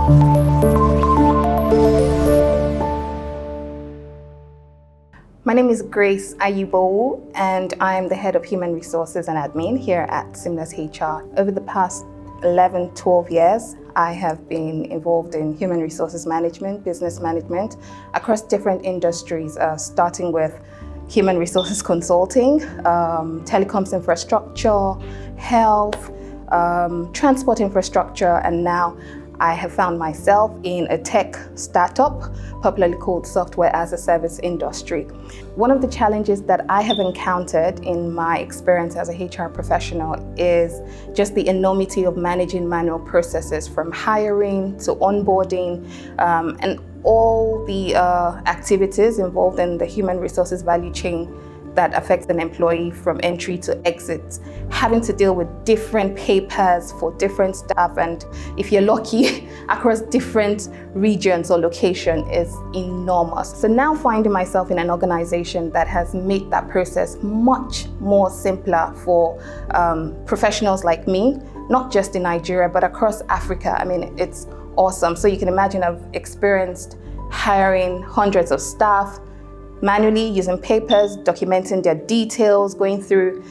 My name is Grace Ayibowu, and I'm the head of Human Resources and Admin here at Seamless HR. Over the past 11, 12 years, I have been involved in human resources management, business management across different industries, starting with human resources consulting, telecoms infrastructure, health, transport infrastructure, and now I have found myself in a tech startup, popularly called software as a service industry. One of the challenges that I have encountered in my experience as a HR professional is just the enormity of managing manual processes, from hiring to onboarding, and all the activities involved in the human resources value chain that affects an employee from entry to exit, having to deal with different papers for different staff, and if you're lucky, across different regions or location is enormous. So now finding myself in an organization that has made that process much more simpler for professionals like me, not just in Nigeria, but across Africa. I mean, it's awesome. So you can imagine I've experienced hiring hundreds of staff, manually using papers, documenting their details, going through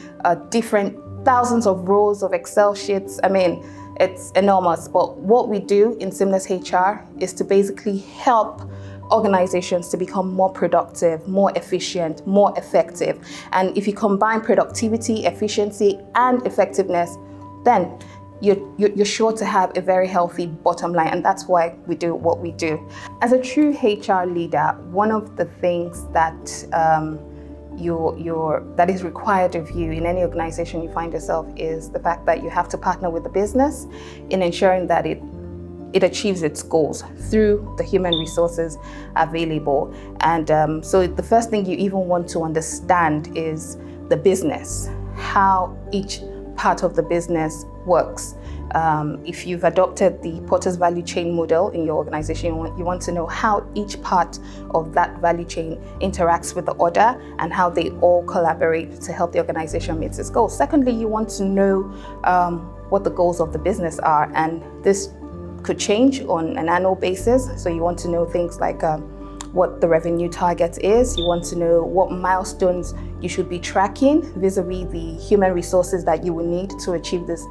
different thousands of rows of Excel sheets. I mean, it's enormous. But what we do in Seamless HR is to basically help organizations to become more productive, more efficient, more effective. And if you combine productivity, efficiency, and effectiveness, then you're sure to have a very healthy bottom line, and that's why we do what we do. As a true HR leader, one of the things that that is required of you in any organization you find yourself is the fact that you have to partner with the business in ensuring that it achieves its goals through the human resources available. And so the first thing you even want to understand is the business, how each part of the business works. If you've adopted the Porter's value chain model in your organization, you want to know how each part of that value chain interacts with the other and how they all collaborate to help the organization meet its goals. Secondly, you want to know what the goals of the business are, and this could change on an annual basis. So you want to know things like what the revenue target is. You want to know what milestones you should be tracking vis-a-vis the human resources that you will need to achieve this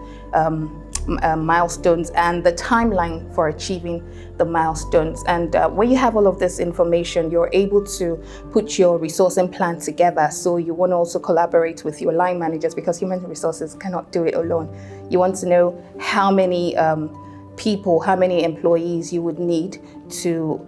milestones, and the timeline for achieving the milestones. And when you have all of this information, you're able to put your resourcing plan together. So you want to also collaborate with your line managers, because human resources cannot do it alone. You want to know how many people, how many employees you would need to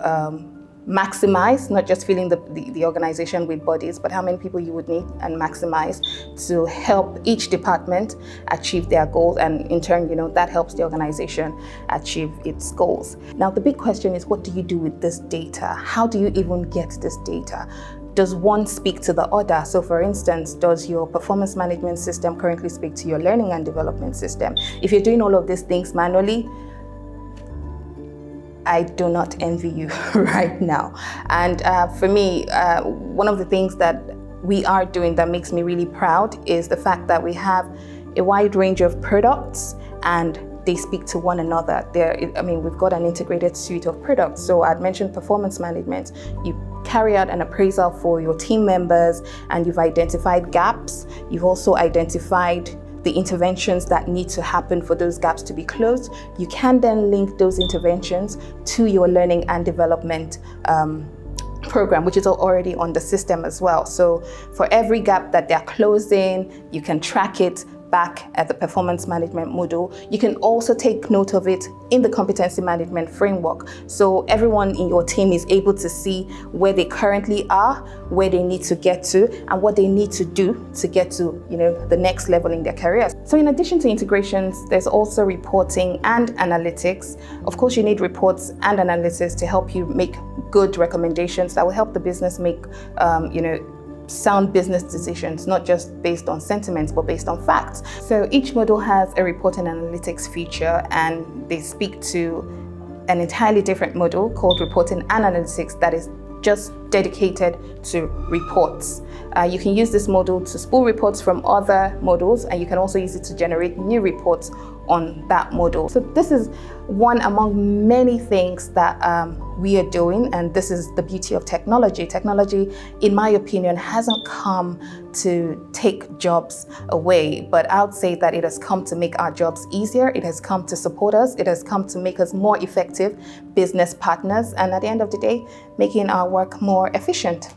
maximize, not just filling the organization with bodies, but how many people you would need and maximize to help each department achieve their goals, and in turn, that helps the organization achieve its goals. Now, the big question is, what do you do with this data? How do you even get this data? Does one speak to the other? So for instance, does your performance management system currently speak to your learning and development system? If you're doing all of these things manually, I do not envy you right now. And for me, one of the things that we are doing that makes me really proud is the fact that we have a wide range of products and they speak to one another. We've got an integrated suite of products. So I'd mentioned performance management. You carry out an appraisal for your team members and you've identified gaps. You've also identified the interventions that need to happen for those gaps to be closed. You can then link those interventions to your learning and development program, which is already on the system as well. So for every gap that they're closing, you can track it back at the performance management module. You can also take note of it in the competency management framework. So everyone in your team is able to see where they currently are, where they need to get to, and what they need to do to get to the next level in their careers. So in addition to integrations, there's also reporting and analytics. Of course, you need reports and analytics to help you make good recommendations that will help the business make sound business decisions, not just based on sentiments, but based on facts. So each module has a reporting analytics feature, and they speak to an entirely different module called reporting and analytics that is just dedicated to reports. You can use this module to spool reports from other modules, and you can also use it to generate new reports on that model. So this is one among many things that we are doing, and this is the beauty of technology. Technology, in my opinion, hasn't come to take jobs away, but I would say that it has come to make our jobs easier. It has come to support us. It has come to make us more effective business partners, and at the end of the day, making our work more efficient.